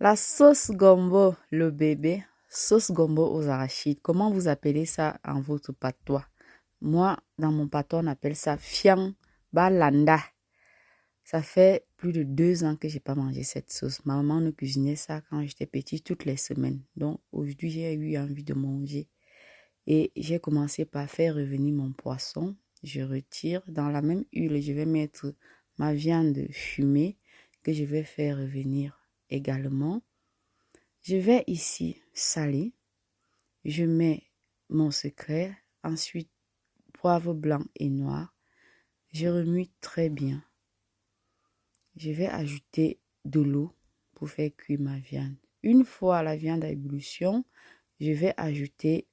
La sauce gombo, le bébé, sauce gombo aux arachides. Comment vous appelez ça en votre patois? Moi, dans mon patois, on appelle ça fiang balanda. Ça fait plus de 2 ans que j'ai pas mangé cette sauce. Ma maman nous cuisinait ça quand j'étais petite toutes les semaines. Donc aujourd'hui, j'ai eu envie de manger. Et j'ai commencé par faire revenir mon poisson. Je retire dans la même huile, je vais mettre ma viande fumée que je vais faire revenir également. Je vais ici saler. Je mets mon secret. Ensuite, poivre blanc et noir. Je remue très bien. Je vais ajouter de l'eau pour faire cuire ma viande. Une fois la viande à ébullition, je vais ajouter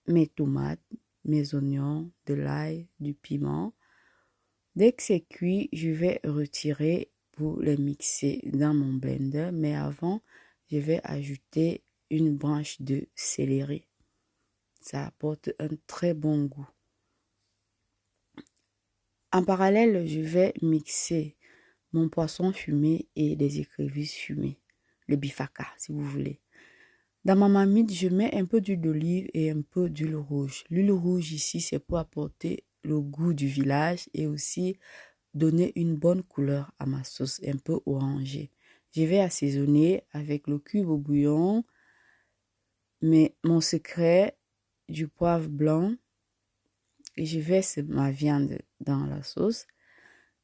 mes tomates, mes oignons, de l'ail, du piment. Dès que c'est cuit, je vais retirer pour les mixer dans mon blender. Mais avant, je vais ajouter une branche de céleri. Ça apporte un très bon goût. En parallèle, je vais mixer mon poisson fumé et les écrevisses fumées. Le bifaka, si vous voulez. Dans ma marmite, je mets un peu d'huile d'olive et un peu d'huile rouge. L'huile rouge ici, c'est pour apporter le goût du village et aussi donner une bonne couleur à ma sauce, un peu orangée. Je vais assaisonner avec le cube au bouillon, mais mon secret, du poivre blanc, et je verse ma viande dans la sauce.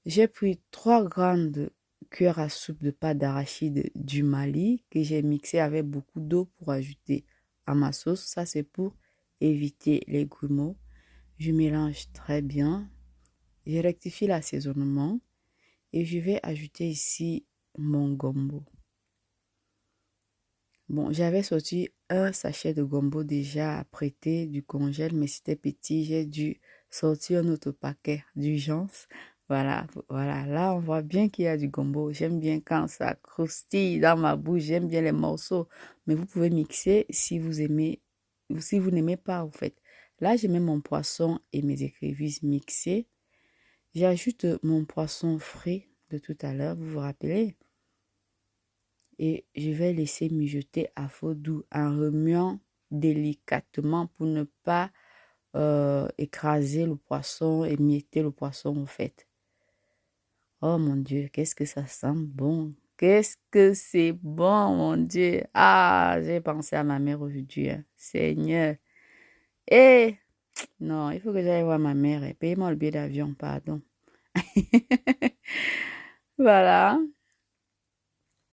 J'ai pris 3 grandes cuillères à soupe de pâte d'arachide du Mali que j'ai mixé avec beaucoup d'eau pour ajouter à ma sauce. Ça, c'est pour éviter les grumeaux. Je mélange très bien. Je rectifie l'assaisonnement et je vais ajouter ici mon gombo. Bon, j'avais sorti un sachet de gombo déjà apprêté du congèle, mais c'était petit. J'ai dû sortir un autre paquet d'urgence. Voilà, voilà. Là, on voit bien qu'il y a du gombo. J'aime bien quand ça croustille dans ma bouche. J'aime bien les morceaux. Mais vous pouvez mixer si vous aimez ou si vous n'aimez pas, en fait. Là, je mets mon poisson et mes écrevisses mixées. J'ajoute mon poisson frais de tout à l'heure, vous vous rappelez? Et je vais laisser mijoter à feu doux en remuant délicatement pour ne pas écraser le poisson, émietter le poisson en fait. Oh mon Dieu, qu'est-ce que ça sent bon. Qu'est-ce que c'est bon, mon Dieu. Ah, j'ai pensé à ma mère aujourd'hui, hein. Seigneur. Eh, non, il faut que j'aille voir ma mère. Paye-moi le billet d'avion, pardon. Voilà.